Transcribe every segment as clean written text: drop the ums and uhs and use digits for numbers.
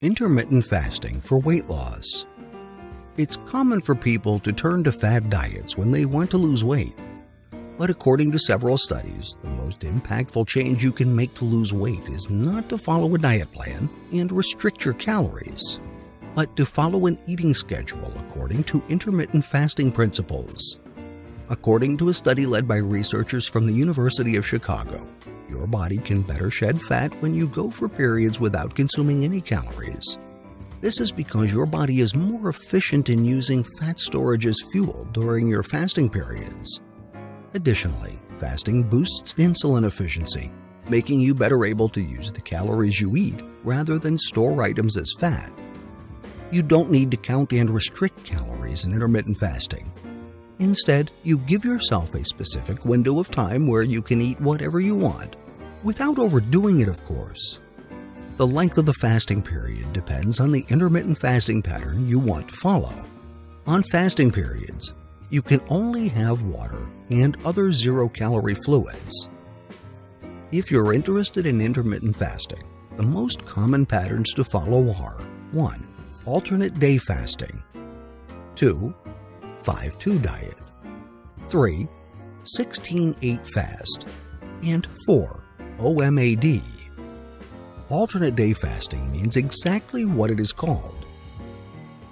Intermittent fasting for weight loss. It's common for people to turn to fad diets when they want to lose weight. But according to several studies, the most impactful change you can make to lose weight is not to follow a diet plan and restrict your calories, but to follow an eating schedule according to intermittent fasting principles. According to a study led by researchers from the University of Chicago, your body can better shed fat when you go for periods without consuming any calories. This is because your body is more efficient in using fat storage as fuel during your fasting periods. Additionally, fasting boosts insulin efficiency, making you better able to use the calories you eat rather than store items as fat. You don't need to count and restrict calories in intermittent fasting. Instead, you give yourself a specific window of time where you can eat whatever you want, without overdoing it, of course. The length of the fasting period depends on the intermittent fasting pattern you want to follow. On fasting periods, you can only have water and other zero-calorie fluids. If you're interested in intermittent fasting, the most common patterns to follow are 1. Alternate day fasting, 2. 5-2 diet, 3. 16-8 fast, and 4. OMAD. Alternate day fasting means exactly what it is called.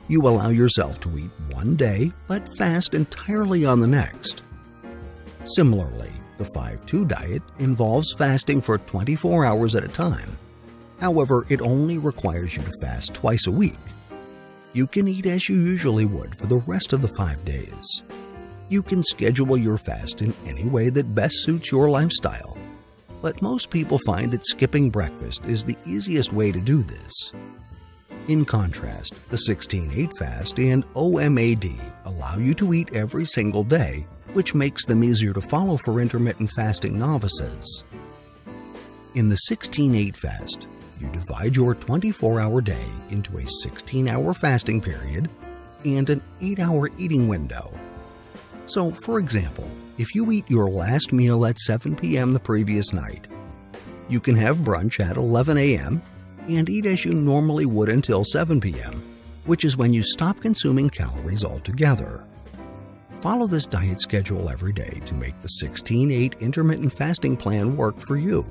You allow yourself to eat one day but fast entirely on the next. Similarly, the 5-2 diet involves fasting for 24 hours at a time. However, it only requires you to fast twice a week. You can eat as you usually would for the rest of the 5 days. You can schedule your fast in any way that best suits your lifestyle, but most people find that skipping breakfast is the easiest way to do this. In contrast, the 16-8 fast and OMAD allow you to eat every single day, which makes them easier to follow for intermittent fasting novices. In the 16-8 fast, you divide your 24-hour day into a 16-hour fasting period and an 8-hour eating window. So, for example, if you eat your last meal at 7 p.m. the previous night, you can have brunch at 11 a.m. and eat as you normally would until 7 p.m., which is when you stop consuming calories altogether. Follow this diet schedule every day to make the 16-8 intermittent fasting plan work for you.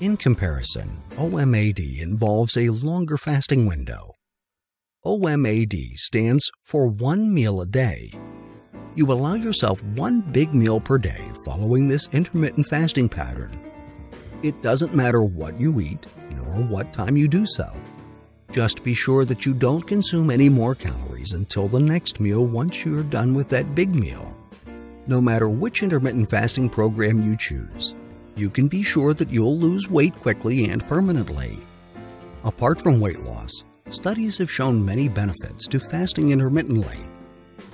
In comparison, OMAD involves a longer fasting window. OMAD stands for 1 meal a day. You allow yourself 1 big meal per day following this intermittent fasting pattern. It doesn't matter what you eat, nor what time you do so. Just be sure that you don't consume any more calories until the next meal once you're done with that big meal. No matter which intermittent fasting program you choose, you can be sure that you'll lose weight quickly and permanently. Apart from weight loss, studies have shown many benefits to fasting intermittently.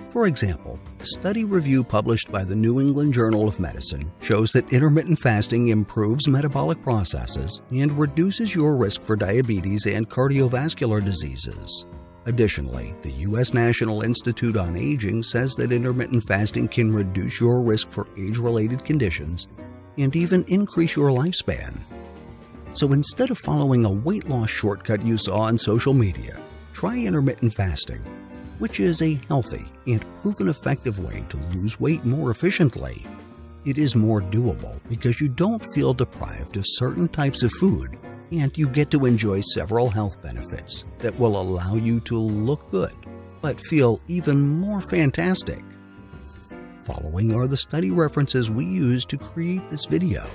For example, a study review published by the New England Journal of Medicine shows that intermittent fasting improves metabolic processes and reduces your risk for diabetes and cardiovascular diseases. Additionally, the U.S. National Institute on Aging says that intermittent fasting can reduce your risk for age-related conditions and even increase your lifespan. So instead of following a weight loss shortcut you saw on social media, try intermittent fasting, which is a healthy and proven effective way to lose weight more efficiently. It is more doable because you don't feel deprived of certain types of food, and you get to enjoy several health benefits that will allow you to look good, but feel even more fantastic. Following are the study references we used to create this video.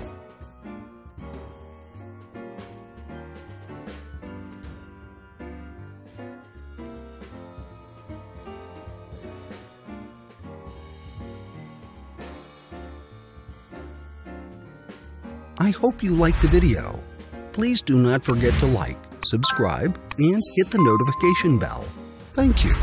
I hope you liked the video. Please do not forget to like, subscribe, and hit the notification bell. Thank you.